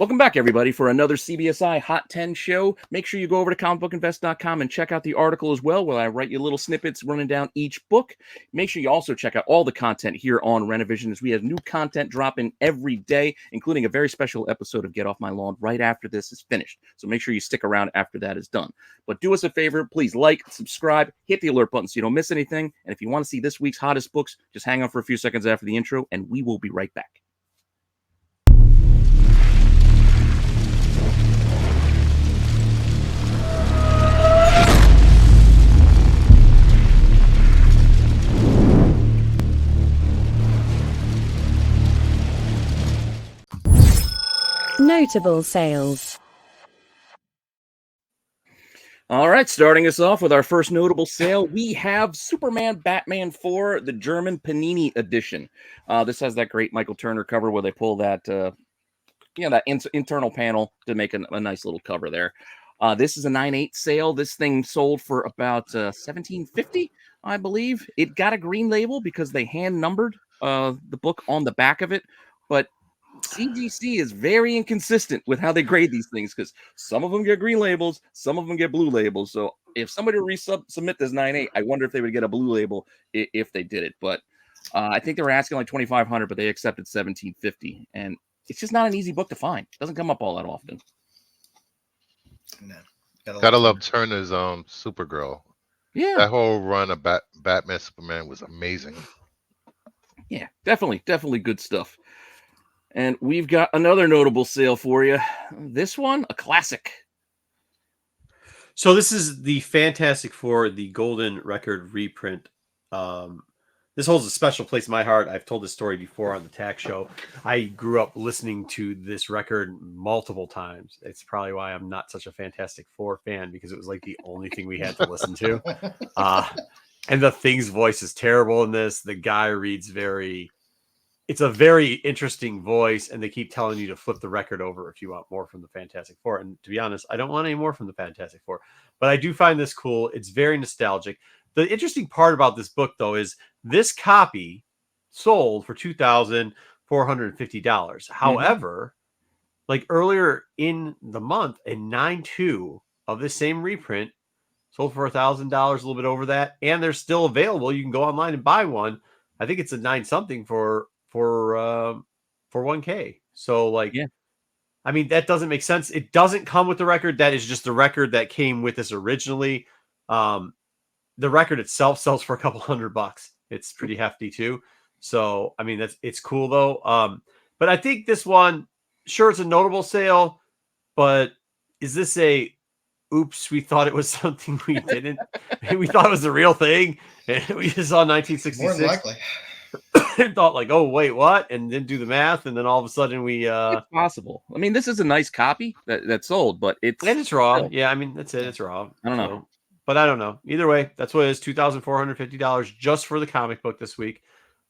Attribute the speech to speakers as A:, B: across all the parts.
A: Welcome back, everybody, for another CBSI Hot 10 show. Make sure you go over to comicbookinvest.com and check out the article as well, where I write you little snippets running down each book. Make sure you also check out all the content here on Rennavision, as we have new content dropping every day, including a very special episode of Get Off My Lawn right after this is finished. So make sure you stick around after that is done. But do us a favor, please like, subscribe, hit the alert button so you don't miss anything. And if you want to see this week's hottest books, just hang on for a few seconds after the intro, and we will be right back.
B: Notable sales.
A: All right, starting us off with our first notable sale, we have Superman Batman 4, the German Panini edition. This has that great Michael Turner cover where they pull that, internal panel to make a nice little cover there. This is a 9/8 sale. This thing sold for about $17.50, I believe. It got a green label because they hand numbered the book on the back of it, but CGC is very inconsistent with how they grade these things, because some of them get green labels, some of them get blue labels. So if somebody submit this 9/8, I wonder if they would get a blue label if they did it. But I think they were asking like $2,500, but they accepted $17.50, and it's just not an easy book to find. It doesn't come up all that often.
C: No.
D: Gotta love Turner's Supergirl.
A: Yeah,
D: That whole run of Batman Superman was amazing.
A: yeah, definitely good stuff. And we've got another notable sale for you. This one, a classic.
E: So this is the Fantastic Four, the Golden Record reprint. This holds a special place in my heart. I've told this story before on the Tax Show. I grew up listening to this record multiple times. It's probably why I'm not such a Fantastic Four fan, because it was like the only thing we had to listen to. And the Thing's voice is terrible in this. The guy reads it's a very interesting voice, and they keep telling you to flip the record over if you want more from the Fantastic Four. And to be honest, I don't want any more from the Fantastic Four, but I do find this cool. It's very nostalgic. The interesting part about this book, though, is this copy sold for $2,450. However, like earlier in the month, a 9/2 of this same reprint sold for $1,000, a little bit over that, and they're still available. You can go online and buy one. I think it's a 9-something for $1,000. So I mean, that doesn't make sense. It doesn't come with the record. That is just the record that came with this originally. The record itself sells for a couple $100. It's pretty hefty too. So I mean, it's cool though. But I think this one, sure, it's a notable sale, but is this a oops, we thought it was something we didn't. We thought it was the real thing, and we just saw 1966.
C: More than likely.
E: And thought like, oh wait, what? And then do the math, and then all of a sudden we
A: it's possible. I mean, this is a nice copy that sold, but
E: it's raw. Yeah, I mean, that's it. It's raw.
A: I don't know.
E: But I don't know. Either way, that's what it is. $2,450 just for the comic book this week.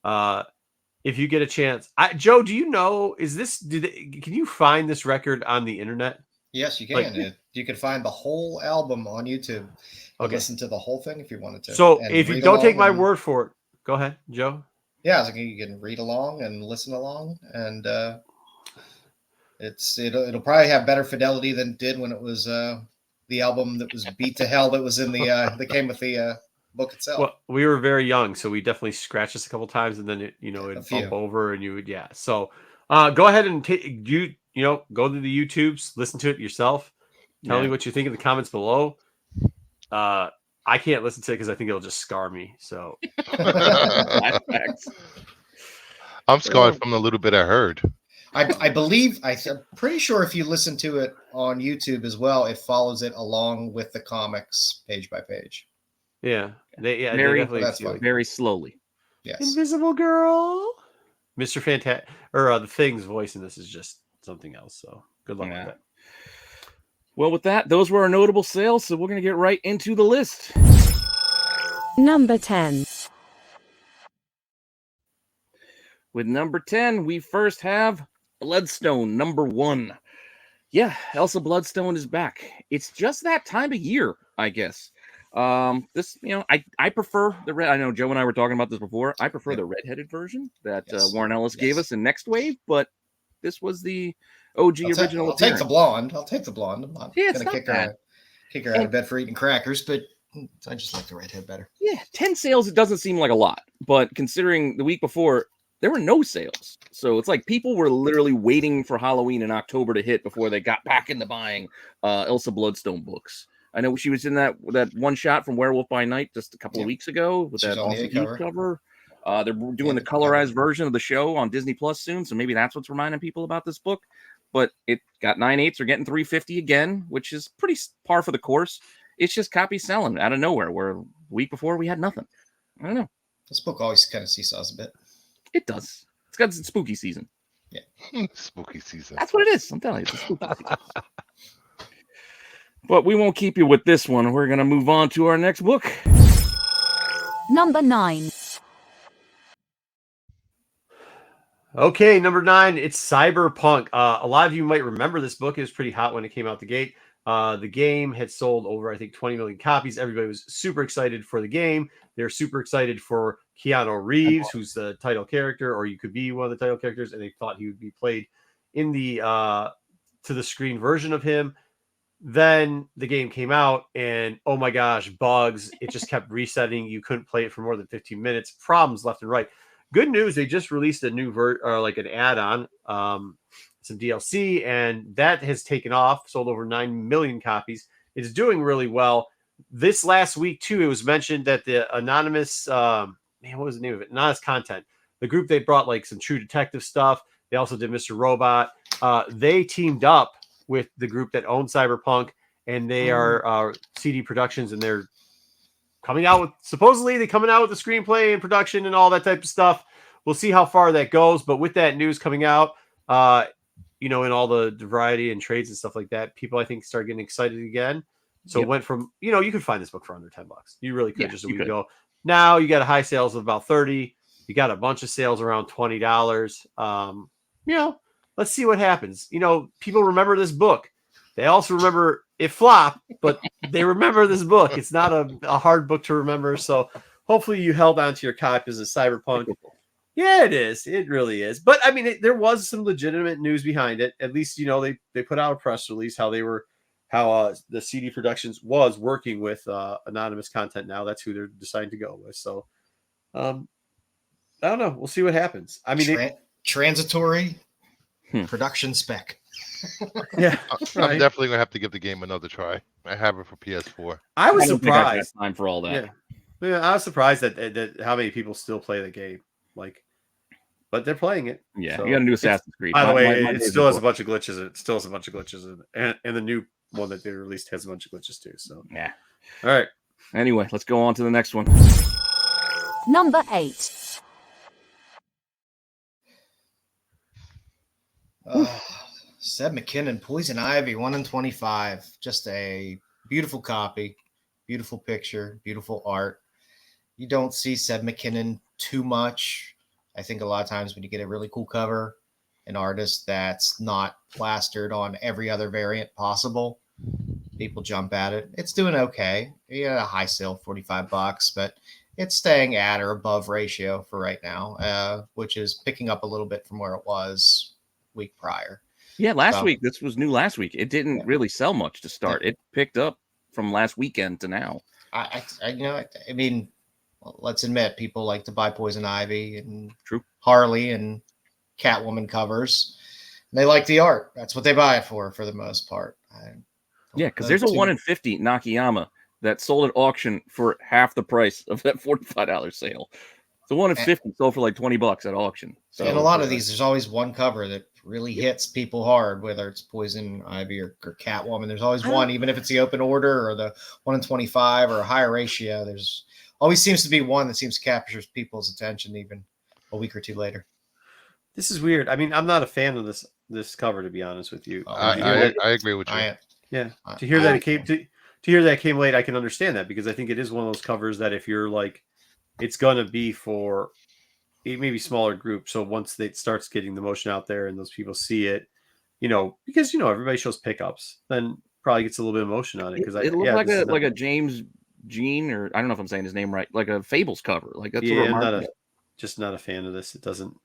E: If you get a chance, Joe, do you know? Can you find this record on the internet?
C: Yes, you can. You can find the whole album on YouTube.
E: Okay.
C: Listen to the whole thing if you wanted to.
E: So if you don't take my word for it, go ahead, Joe.
C: Yeah, so you can read along and listen along, and it'll probably have better fidelity than it did when it was the album that was beat to hell that was in the that came with the book itself.
E: Well, we were very young, so we definitely scratched this a couple times, and then it'd bump over, and you would So go ahead and go to the YouTubes, listen to it yourself. Tell me what you think in the comments below. I can't listen to it because I think it'll just scar me. So
D: I'm scarred from the little bit I heard.
C: I believe, I'm pretty sure if you listen to it on YouTube as well, it follows it along with the comics page by page.
E: Yeah.
A: Very slowly.
C: Yes.
E: Invisible Girl. Mr. Fantastic, or the Thing's voice in this is just something else. So good luck with that.
A: Well, with that, those were our notable sales, so we're going to get right into the list.
B: Number 10.
A: With number 10, we first have Bloodstone, number 1. Yeah, Elsa Bloodstone is back. It's just that time of year, I guess. This, I prefer the red. I know Joe and I were talking about this before. I prefer the redheaded version that Warren Ellis gave us in Next Wave, but this was the OG original.
C: I'll take the blonde. I'll take the blonde. I'm not
A: Yeah, it's
C: gonna
A: not
C: kick her out of bed for eating crackers, but I just like the redhead better.
A: Yeah, 10 sales, it doesn't seem like a lot, but considering the week before, there were no sales. So it's like people were literally waiting for Halloween in October to hit before they got back into buying Elsa Bloodstone books. I know she was in that one shot from Werewolf by Night just a couple of weeks ago with
C: She's
A: that
C: on the
A: awesome
C: A cover.
A: cover. They're doing the colorized version of the show on Disney Plus soon, so maybe that's what's reminding people about this book. But it got 9/8. They're getting $350 again, which is pretty par for the course. It's just copy selling out of nowhere. Where a week before we had nothing. I don't know.
C: This book always kind of seesaws a bit.
A: It does. It's got its spooky season.
C: Yeah,
D: Spooky season.
A: That's what it is. I'm telling you, it's a spooky season. But we won't keep you with this one. We're gonna move on to our next book.
B: Number 9.
E: Okay, number 9, it's Cyberpunk. A lot of you might remember this book. It was pretty hot when it came out the gate. The game had sold over, I think, 20 million copies. Everybody was super excited for the game. They're super excited for Keanu Reeves, who's the title character, or you could be one of the title characters, and they thought he would be played in the to the screen version of him. Then the game came out, and oh my gosh, bugs. It just kept resetting. You couldn't play it for more than 15 minutes. Problems left and right. Good news, they just released a new like an add-on, some DLC, and that has taken off, sold over 9 million copies. It's doing really well. This last week, too, it was mentioned that the Anonymous, what was the name of it? Anonymous Content, the group they brought like some True Detective stuff. They also did Mr. Robot. They teamed up with the group that owns Cyberpunk, and they are CD Productions, and they're coming out with, supposedly they're coming out with the screenplay and production and all that type of stuff. We'll see how far that goes. But with that news coming out, in all the variety and trades and stuff like that, people, I think, start getting excited again. So It went from, you could find this book for under $10. You really could just a week ago. Now you got a high sales of about 30. You got a bunch of sales around $20. Let's see what happens. People remember this book. They also remember it flopped, but they remember this book. It's not a hard book to remember. So hopefully you held on to your copies of Cyberpunk. Yeah, it is. It really is. But I mean, there was some legitimate news behind it. At least, they put out a press release how the CD Productions was working with Anonymous Content. Now that's who they're deciding to go with. So, I don't know. We'll see what happens. I mean,
C: transitory production spec.
E: Yeah,
D: I'm definitely gonna have to give the game another try. I have it for PS4.
E: I was surprised.
A: Time for all that.
E: Yeah, I was surprised that how many people still play the game. But they're playing it.
A: Yeah, so you got to do Assassin's Creed.
E: By the way, it still has a bunch of glitches. It still has a bunch of glitches, and the new one that they released has a bunch of glitches too. So
A: yeah.
E: All right.
A: Anyway, let's go on to the next one.
B: Number 8.
C: Seb McKinnon, Poison Ivy, 1 in 25. Just a beautiful copy, beautiful picture, beautiful art. You don't see Seb McKinnon too much. I think a lot of times when you get a really cool cover, an artist that's not plastered on every other variant possible, people jump at it. It's doing okay. Yeah, a high sale, $45, but it's staying at or above ratio for right now, which is picking up a little bit from where it was week prior.
A: Yeah, last week. This was new last week. It didn't really sell much to start. It picked up from last weekend to now.
C: I mean, let's admit, people like to buy Poison Ivy and Harley and Catwoman covers. And they like the art. That's what they buy it for the most part.
A: Yeah, because there's a 1 in 50 Nakayama that sold at auction for half the price of that $45 sale. The 1 in 50 sold for like $20 at auction. So,
C: and a lot of these, there's always one cover that really hits people hard, whether it's Poison Ivy or Catwoman. There's always one, even if it's the open order or the 1 in 25 or a higher ratio. There's always seems to be one that seems to capture people's attention even a week or two later.
E: This is weird. I mean, I'm not a fan of this cover, to be honest with you.
D: I agree with you.
E: To hear that it came late, I can understand that, because I think it is one of those covers that if you're like, it's gonna be for maybe smaller group. So once it starts getting the motion out there and those people see it, because everybody shows pickups, then probably gets a little bit of motion on it. Because
A: it looks like a James Jean, or I don't know if I'm saying his name right, like a Fables cover. Like that's
E: I'm just not a fan of this. It doesn't.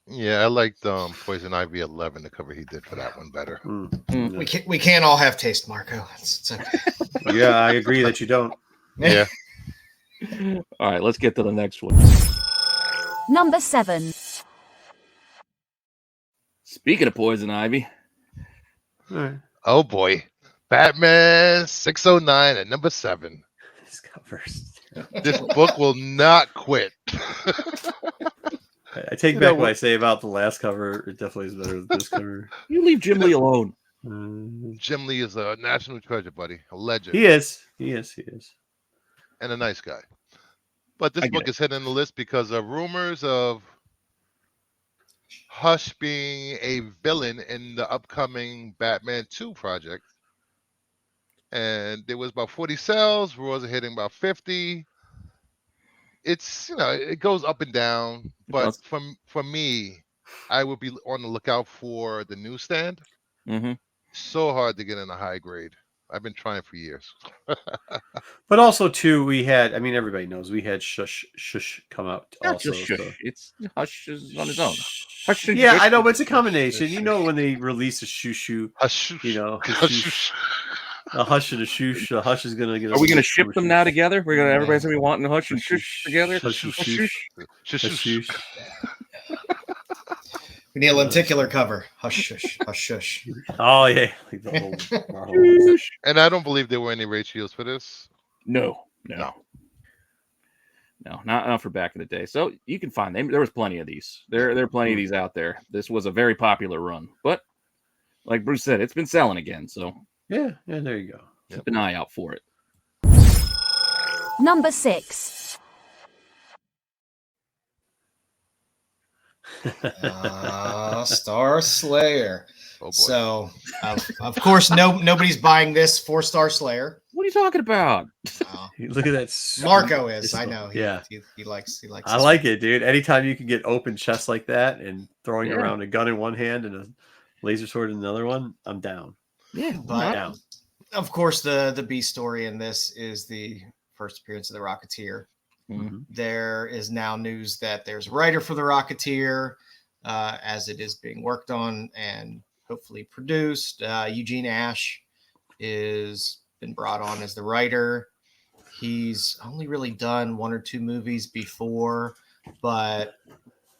D: Yeah, I liked Poison Ivy 11, the cover he did for that one better.
C: We can't all have taste, Marco. It's okay.
E: Yeah, I agree that you don't.
D: Yeah.
A: All right, let's get to the next one.
B: Number 7.
A: Speaking of Poison Ivy,
E: All right.
D: Oh boy. Batman 609 at number 7.
E: These covers.
D: This book will not quit.
E: I take back what I say about the last cover. It definitely is better than this cover.
A: you leave Jim Lee alone.
D: Jim Lee is a national treasure, buddy. A legend.
E: He is.
D: And a nice guy. But this
A: I get
D: book
A: it.
D: is hidden in the list because of rumors of Hush being a villain in the upcoming Batman 2 project. And there was about 40 sales. Rumors are hitting about 50. It's, it goes up and down. But for me, I would be on the lookout for the newsstand.
A: Mm-hmm.
D: So hard to get in a high grade. I've been trying for years.
E: But also, too, we had, everybody knows, we had Shush come out
A: Not
E: also.
A: just Shush.
E: So.
A: It's Hush is on his own. Hush,
E: Yeah,
A: Shush.
E: I know, but it's a combination. You know, when they release a Shoo,
D: Hush.
E: a Hush and a Shoosh, a Hush is going to get
A: Are we going to ship them now together? Everybody's going to be wanting Hush and
E: Hush,
A: Shush together?
E: Hush and Shoosh.
C: We need a lenticular cover. Hush, shush, hush, shush.
E: Oh, yeah. Like the whole Marvel.
D: And I don't believe there were any ratios for this.
A: No, not for back in the day. So you can find them. There was plenty of these. There are plenty of these out there. This was a very popular run, but like Bruce said, it's been selling again. So
E: yeah, there you go.
A: Keep an eye out for it.
B: Number 6.
C: Star Slayer.
D: Oh boy.
C: So, of course, nobody's buying this 4-star Slayer.
A: What are you talking about?
E: Look at that.
C: Marco is. I know. He likes.
E: I like it, dude. Anytime you can get open chests like that and throwing around a gun in one hand and a laser sword in another one, I'm down.
A: Yeah,
C: but
E: down.
C: Of course, the B story in this is the first appearance of the Rocketeer.
A: Mm-hmm.
C: There is now news that there's a writer for the Rocketeer, as it is being worked on and hopefully produced. Eugene Ash is been brought on as the writer. He's only really done 1 or 2 movies before, but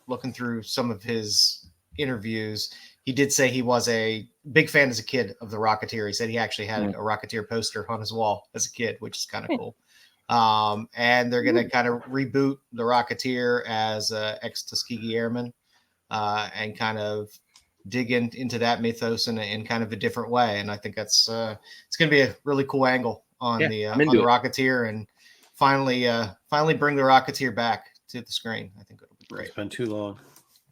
C: looking through some of his interviews, he did say he was a big fan as a kid of the Rocketeer. He said he actually had a Rocketeer poster on his wall as a kid, which is kind of cool. And they're going to kind of reboot the Rocketeer as ex-Tuskegee Airman and kind of dig into that mythos in kind of a different way. And I think that's it's going to be a really cool angle on the Rocketeer and finally bring the Rocketeer back to the screen. I think it'll be great.
E: It's been too long.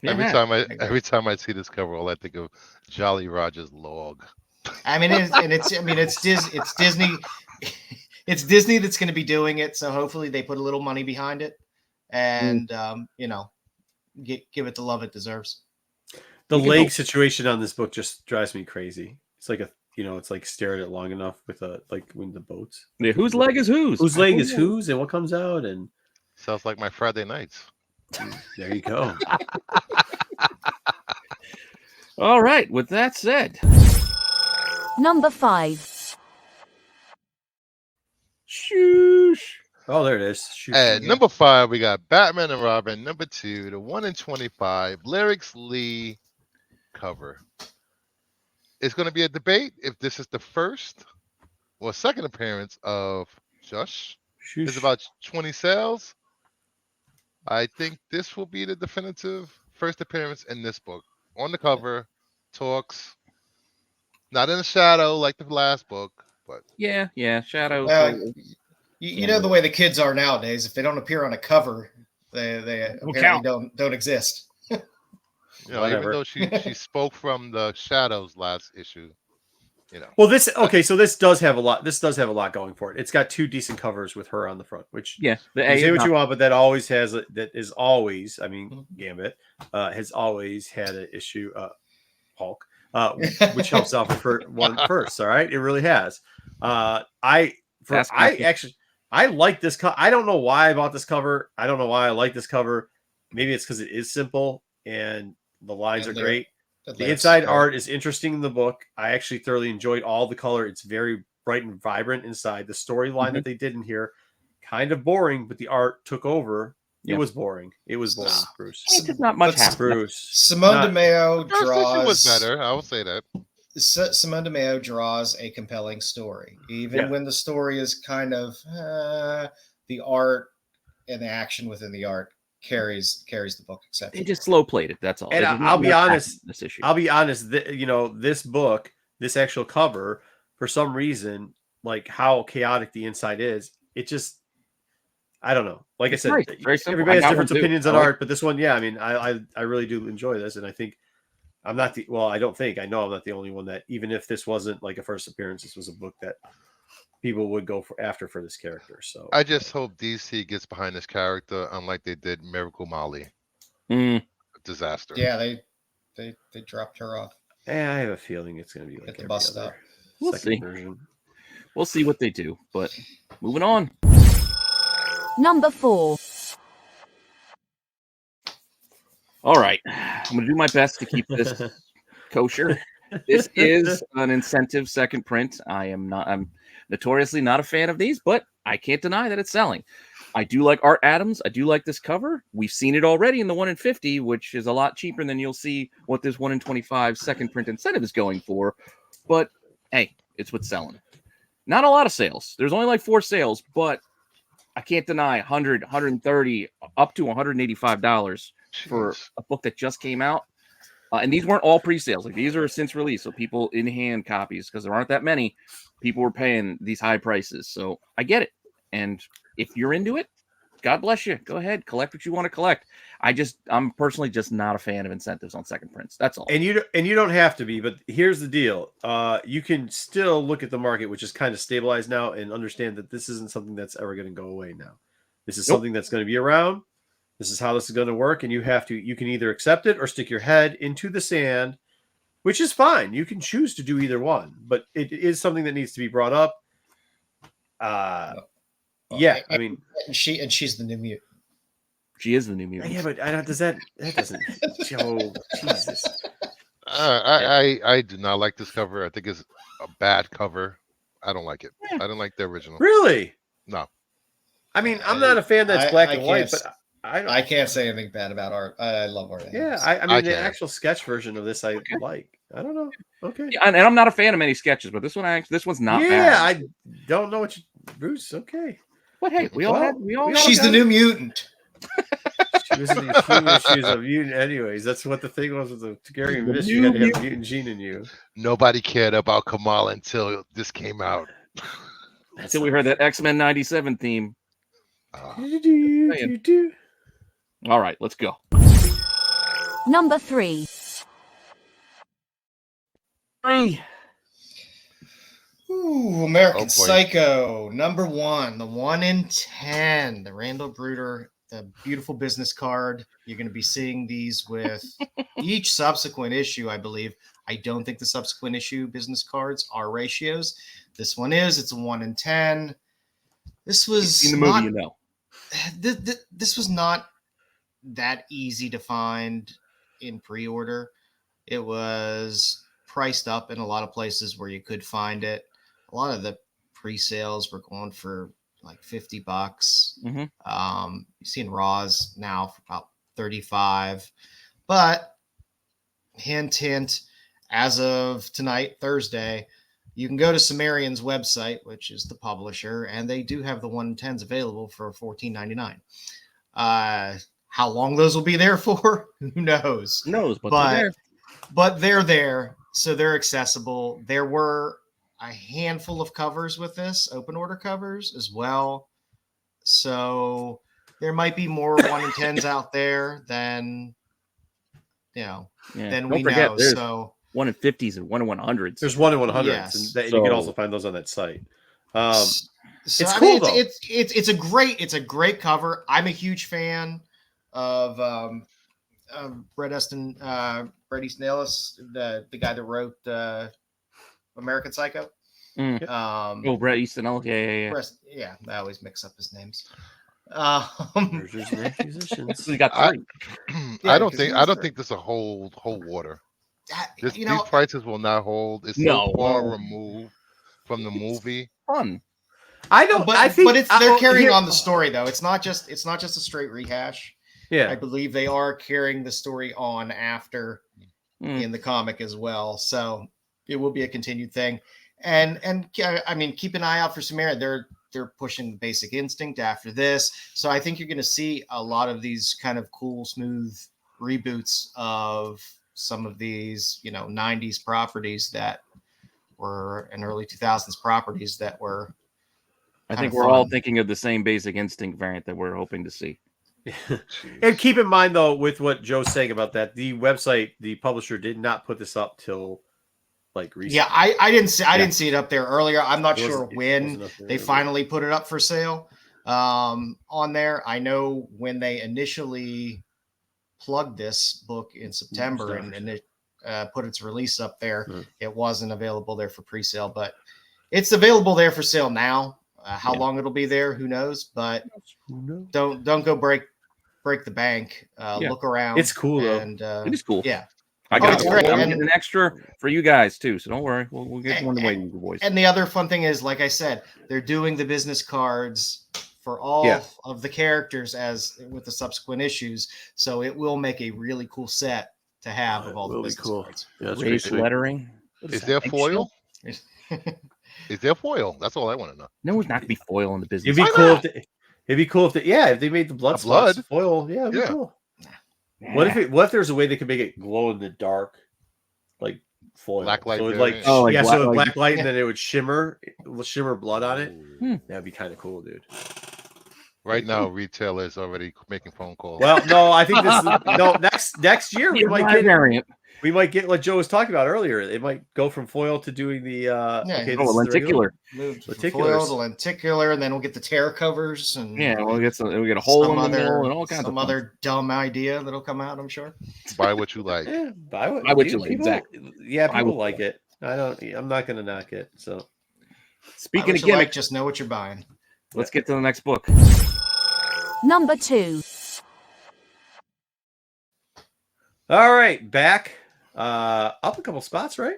A: Yeah.
D: Every time I see this cover, all I think of Jolly Roger's log.
C: It's Disney. It's Disney that's going to be doing it, so hopefully they put a little money behind it, and give it the love it deserves.
E: The leg situation on this book just drives me crazy. It's like it's like stare at it long enough with when the boats.
A: Yeah, whose leg is whose?
E: Whose leg is whose, and what comes out, and
D: sounds like my Friday nights.
E: There you go.
A: All right. With that said,
B: Number 5.
A: Shoosh.
E: Oh, there it is. Shoot.
D: At number 5, we got Batman and Robin. Number 2, the 1 in 25 Lyrics Lee cover. It's going to be a debate if this is the first or second appearance of Shush. It's about 20 sales. I think this will be the definitive first appearance in this book. On the cover, talks, not in the shadow like the last book, but
A: yeah, shadow.
C: You know the way the kids are nowadays. If they don't appear on a cover, they apparently don't exist.
D: Even though she spoke from the shadows last issue.
E: Well, this does have a lot. This does have a lot going for it. It's got 2 decent covers with her on the front, which say what you want, but that always has that is always. I mean, Gambit has always had an issue. Hulk, which helps out for one first. All right, it really has. I like this cover. I don't know why I bought this cover. I don't know why I like this cover. Maybe it's because it is simple and The lines
C: And
E: are great.
C: The
E: The
C: lyrics
E: inside
C: are great.
E: art is interesting in the book. I actually thoroughly enjoyed all the color. It's very bright and vibrant inside. The storyline that they did in here, kind of boring, but the art took over. It was boring. It was boring, Bruce.
A: It's just not much
C: But
A: happening.
E: Bruce.
C: Simone DeMeo
D: First issue was
C: draws
D: better. I will say that.
C: Simone DeMeo draws a compelling story, even when the story is kind of the art and the action within the art carries the book exceptionally.
A: They just slow played it. That's all.
E: And
A: There's
E: I'll
A: not
E: be
A: much
E: honest.
A: happening in this issue.
E: I'll be honest. This book, this actual cover, for some reason, like how chaotic the inside is, it just, I don't know. Like
A: It's
E: I said,
A: nice. Very simple.
E: everybody has
A: I got
E: different
A: one too.
E: opinions
A: I
E: on
A: like
E: art, but this one, yeah, I mean, I really do enjoy this, and I think I'm not the well. I don't think I know I'm not the only one that, even if this wasn't like a first appearance, this was a book that people would go for this character. So
D: I just hope DC gets behind this character, unlike they did Miracle Molly. Disaster.
C: Yeah, they dropped her off.
E: I have a feeling it's going to be like
C: Get the
E: every
C: bus
E: other
C: stop.
A: We'll
E: second
A: see.
E: version.
A: We'll see what they do. But moving on.
B: Number 4.
A: All right. I'm going to do my best to keep this kosher. This is an incentive second print. I'm notoriously not a fan of these, but I can't deny that it's selling. I do like Art Adams. I do like this cover. We've seen it already in the 1 in 50, which is a lot cheaper than you'll see what this 1 in 25 second print incentive is going for. But hey, it's what's selling. Not a lot of sales. There's only like 4 sales, but I can't deny 100, 130, up to $185 for a book that just came out. And these weren't all pre-sales. Like, these are since released, so people in hand copies, because there aren't that many. People were paying these high prices, so I get it. And if you're into it, God bless you. Go ahead, collect what you want to collect. I'm personally just not a fan of incentives on second prints. That's all.
E: And you don't have to be, but here's the deal. You can still look at the market, which is kind of stabilized now, and understand that this isn't something that's ever going to go away now. This is something that's going to be around. This is how this is going to work, and you can either accept it or stick your head into the sand, which is fine. You can choose to do either one, but it is something that needs to be brought up. Yeah, I mean,
C: she's the new mutant.
A: She is the new mutant.
E: Yeah, but that doesn't show Jesus.
D: I do not like this cover. I think it's a bad cover. I don't like it. I don't like the original.
E: Really?
D: No.
E: I mean, I'm not a fan that's black and white, but
C: I can't say anything bad about art. I love art.
E: Yeah, I mean, the actual sketch version of this I like. I don't know. Okay.
A: Yeah, and I'm not a fan of many sketches, but this one's not bad.
E: Yeah, I don't know what Bruce. Okay.
A: But hey, we all
C: she's the new mutant.
E: She was a mutant anyways. That's what the thing was with the Gary Miss. You had to have a mutant gene in you.
D: Nobody cared about Kamal until this came out.
A: Until we heard that X-Men 97 theme. All right, let's go.
B: Number 3.
C: Ooh, American Psycho, number 1, the 1 in 10, the Randall Bruder, the beautiful business card. You're going to be seeing these with each subsequent issue, I believe. I don't think the subsequent issue business cards are ratios. This one is. It's a 1 in 10. This was
A: in the movie, you know.
C: This was not that easy to find in pre-order. It was priced up in a lot of places where you could find it. A lot of the pre-sales were going for like $50.
A: Mm-hmm.
C: You're seeing Raws now for about $35. But hint, as of tonight, Thursday, you can go to Sumerian's website, which is the publisher, and they do have the 110s available for $14.99. How long those will be there for? Who knows?
A: But
C: they're there, so they're accessible. There were a handful of covers with this, open order covers as well. So there might be more 1 in 10s out there than than we know. So
A: 1 in 50s and 1 in 100s.
E: There's 1 in 100s,
C: yes.
E: and you can also find those on that site.
C: So,
E: it's cool though.
C: It's a great cover. I'm a huge fan of Bret Easton Ellis, the guy that wrote American Psycho.
A: Bret Easton Ellis. Yeah.
C: I always mix up his names.
E: Mergers and acquisitions.
A: We got
D: I-
A: three.
C: Yeah,
D: I don't
C: because
D: think
C: these are-
D: think this will hold water. These
C: you know,
D: prices will not hold. It's
A: No,
D: so far
A: well,
D: removed from the movie.
A: Fun.
E: I don't.
C: but
E: I think
C: they're carrying
E: here-
C: on the story though. It's not just a straight rehash. I
E: Yeah.
C: believe they are carrying the story on after
A: Mm.
C: in the comic as well. So it will be a continued thing. And I mean, keep an eye out for Samara. They're pushing Basic Instinct after this. So I think you're going to see a lot of these kind of cool, smooth reboots of some of these, 90s properties that were and early 2000s properties that were.
A: I
C: kind
A: think
C: of
A: we're all
C: fun.
A: thinking of the same Basic Instinct variant that we're hoping to see.
E: And keep in mind, though, with what Joe's saying about that, the website, the publisher did not put this up till like recently.
C: Yeah, I didn't see it up there earlier. I'm not
E: It
C: sure
E: wasn't- it
C: when
E: wasn't up there
C: they
E: earlier.
C: finally put it up for sale on there. I know when they initially plugged this book in September and it put its release up there, it wasn't available there for pre-sale, but it's available there for sale now. How long it'll be there, who knows? But don't go break the bank. Look around.
E: It's cool though.
C: And
A: It is cool.
C: yeah.
A: I got
C: it's great.
A: I'm
C: And-
A: getting an extra for you guys too, so don't worry. We'll get one away, you boys.
C: And the other fun thing is, like I said, they're doing the business cards for all of the characters as with the subsequent issues. So it will make a really cool set to have of all the
E: will be
C: business
E: cool.
C: cards.
E: Yeah, that's
A: Raised
E: pretty sweet.
A: lettering.
D: Is there foil? Is there foil? That's all I want to know.
A: No, it's not going to be foil in the business.
E: It'd be cool if if they made the blood
D: blood?
E: spots foil. Yeah, it'd be
D: Yeah.
E: cool. What if there's a way they could make it glow in the dark, like foil?
D: Black light
E: So it
D: variant.
E: like
A: Oh, like
E: yeah,
A: black
E: so
A: light.
E: black light, and then it would shimmer blood on it. That'd be kind of cool, dude.
D: Right now, retailer is already making phone calls.
E: Well, no, I think next year we might get
A: variant.
E: we might get what Joe was talking about earlier. It might go from foil to doing the okay,
A: Oh, lenticular.
C: Moved from
E: Lenticulars.
C: foil to lenticular, and then we'll get the tear covers and
A: Yeah, we'll get a hole in the middle and all kinds of
C: some
A: fun.
C: other dumb idea that'll come out. I'm sure.
D: Buy what you like.
E: Yeah, buy
A: Buy what you like, exactly.
E: Yeah,
A: Buy
E: people
A: what
E: like it. I'm not gonna knock it. So
A: Speaking of
C: Buy what you like,
A: gimmicks,
C: just know what you're buying.
A: let's get to the next book.
B: Number 2.
E: all right, back up a couple spots, right?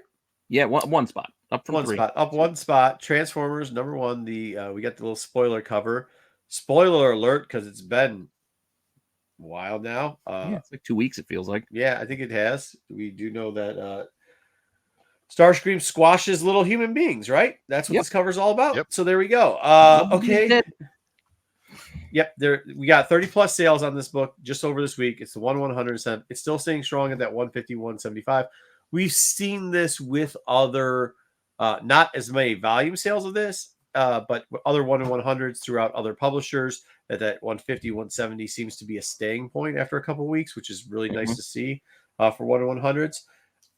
A: Yeah, one spot up from
E: One
A: 3.
E: spot up, one spot. Transformers #1. We got the little spoiler cover. Spoiler alert, because it's been a while now.
A: Yeah, it's like 2 weeks. It feels like.
E: Yeah, I think it has. We do know that Starscream squashes little human beings, right? That's what
A: Yep.
E: this cover's all about.
D: Yep.
E: So there we go. Okay. Yep, we got 30 plus sales on this book just over this week. It's the 1/100. It's still staying strong at that 150, 175. We've seen this with other, not as many volume sales of this, but other 1/100s throughout other publishers. That 150, 170 seems to be a staying point after a couple of weeks, which is really nice to see for 1/100s.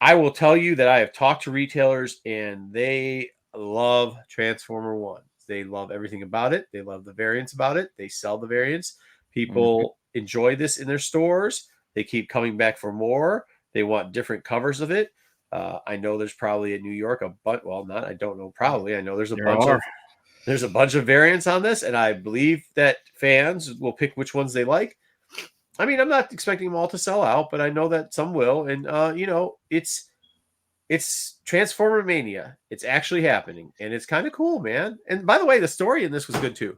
E: I will tell you that I have talked to retailers and they love Transformer 1. They love everything about it. They love the variants about it. They sell the variants. People enjoy this in their stores. They keep coming back for more. They want different covers of it. I know there's probably in New York I don't know. Probably I know there's a bunch of variants on this, and I believe that fans will pick which ones they like. I mean, I'm not expecting them all to sell out, but I know that some will. And it's Transformer Mania. It's actually happening, and it's kind of cool, man. And by the way, the story in this was good too.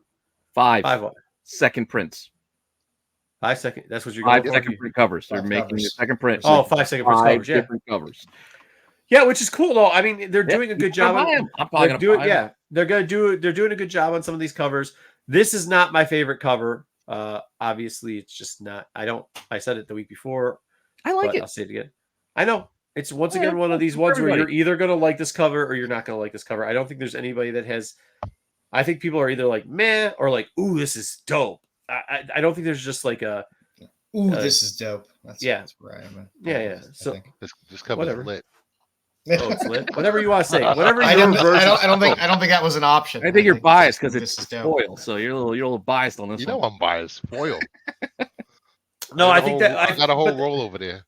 A: 5
E: 5
A: second prints.
E: 5 second. That's what you're going
A: 5
E: for?
A: second print covers. They're
C: 5
A: making
C: covers.
A: the second print.
E: Oh, 5 second print
A: 5
E: covers. Yeah,
A: different covers.
E: yeah, which is cool though. I mean, they're doing a good job.
A: I'm probably gonna buy 'em.
E: Yeah, they're doing a good job on some of these covers. This is not my favorite cover. Obviously, it's just not. I said it the week before.
A: I like
E: but
A: it.
E: I'll say it again. I know. It's once
A: Yeah,
E: again one of these
A: for
E: ones where you're
A: everybody.
E: either going to like this cover or you're not going to like this cover. I don't think there's anybody that has. I think people are either like meh or like, ooh, this is dope. I don't think there's just like a.
C: Ooh, this is dope. That's where I am.
E: Yeah.
C: I
E: So
C: think.
D: This cover's
E: Whatever.
D: lit.
E: oh, it's lit. Whatever you want to say. Whatever
C: I
E: your
C: don't,
E: version.
C: I don't think that was an option.
A: I think you're biased because
C: this
A: it's
C: is dope.
A: foil, so you're a little biased on this.
D: You know
A: one.
D: I'm biased. Foil.
E: No, I think that
D: I got a whole
E: but
D: roll over there.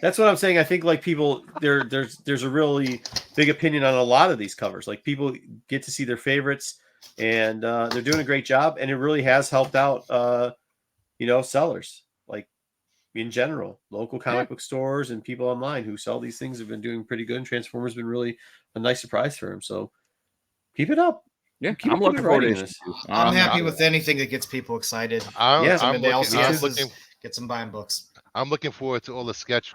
E: that's what I'm saying. I think like people there's a really big opinion on a lot of these covers. Like people get to see their favorites. and they're doing a great job, and it really has helped out sellers, like in general, local comic book stores and people online who sell these things have been doing pretty good, and Transformers has been really a nice surprise for them. So keep it up.
A: Yeah,
E: Keep
A: I'm looking forward to
E: this.
A: this.
C: I'm happy with anything that gets people excited.
D: I'm looking,
C: get some buying books.
D: I'm looking forward to all the sketch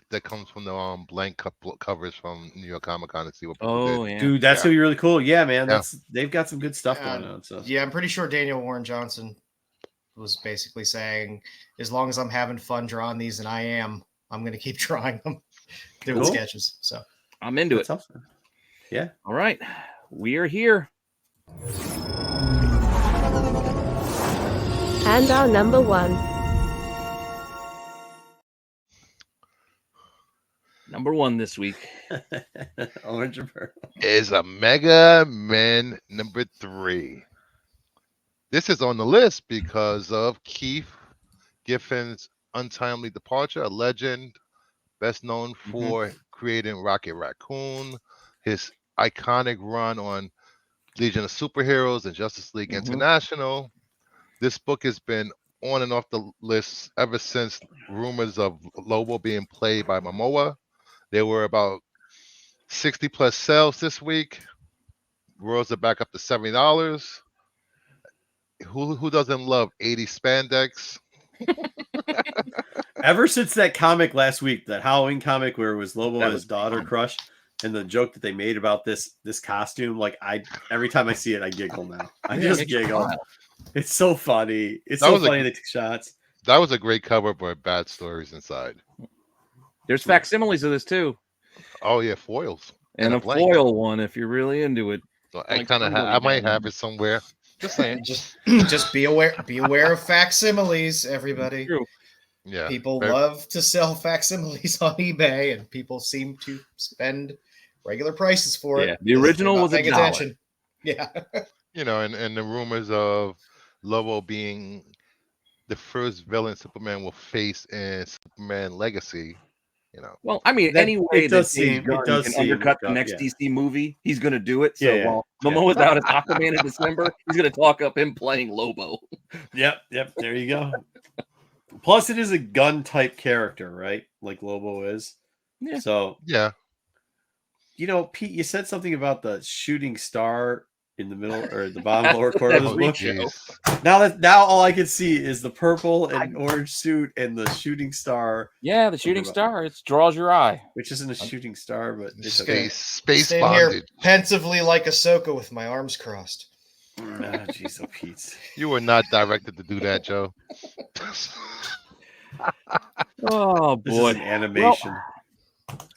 D: that comes from the blank covers from New York Comic Con to see what people did.
A: Yeah.
E: Dude, that's gonna be really cool. Yeah, man. They've got some good stuff going on. So
C: yeah, I'm pretty sure Daniel Warren Johnson was basically saying, as long as I'm having fun drawing these, and I'm going to keep drawing them, doing sketches. So
A: I'm into it.
E: Awesome. Yeah.
A: All right, we are here.
F: And our number one.
A: Number one this week.
E: Orange and purple.
D: Is a Mega Man number 3. This is on the list because of Keith Giffen's untimely departure, a legend, best known for creating Rocket Raccoon, his iconic run on Legion of Superheroes and Justice League International. This book has been on and off the list ever since rumors of Lobo being played by Momoa. There were about 60 plus sales this week. Worlds are back up to $70. Who doesn't love 80 spandex?
E: Ever since that comic last week, that Halloween comic where it was Lobo and his daughter crushed, and the joke that they made about this costume, like every time I see it, I giggle now. I just giggle. It's so funny. It's so funny they took shots.
D: That was a great cover, but bad stories inside.
A: There's facsimiles of this too.
D: Oh yeah, foils
A: and a foil one if you're really into it.
D: So I might have it somewhere. Just saying.
C: just be aware of facsimiles, everybody.
A: True.
D: Yeah.
C: People love to sell facsimiles on eBay, and people seem to spend regular prices for it.
A: The original was $1.
C: Attention. Yeah.
D: And the rumors of Lobo being the first villain Superman will face in Superman Legacy.
A: Well, I mean, anyway,
E: it does seem
A: undercut the next DC movie. He's going to do it. So while Momoa's out as Aquaman in December, he's going to talk up him playing Lobo.
E: Yep. There you go. Plus, it is a gun type character, right? Like Lobo is.
A: Yeah.
E: So
D: yeah.
E: Pete, you said something about the shooting star in the middle or the bottom lower corner of the book. Now all I can see is the purple and orange suit and the shooting star.
A: Yeah, the shooting star. It draws your eye.
E: Which isn't a shooting star, but it's
D: space
C: bondage. Here pensively like Ahsoka with my arms crossed.
E: Jeez, Pete.
D: You were not directed to do that, Joe.
A: Oh boy,
E: this is an animation.
A: Well,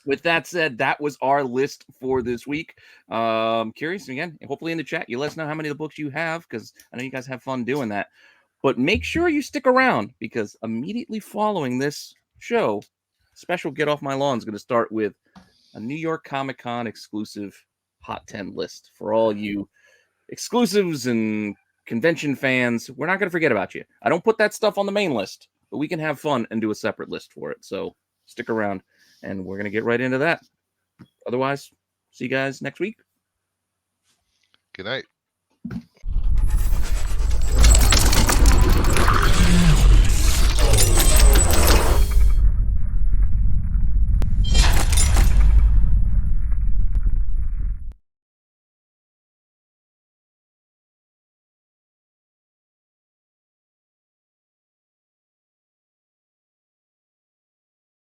A: with that said, that was our list for this week. Curious again, hopefully in the chat, you let us know how many of the books you have, because I know you guys have fun doing that. But make sure you stick around, because immediately following this show, special Get Off My Lawn is going to start with a New York Comic Con exclusive Hot 10 list for all you exclusives and convention fans. We're not going to forget about you. I don't put that stuff on the main list, but we can have fun and do a separate list for it. So stick around. And we're going to get right into that. Otherwise, see you guys next week.
D: Good night.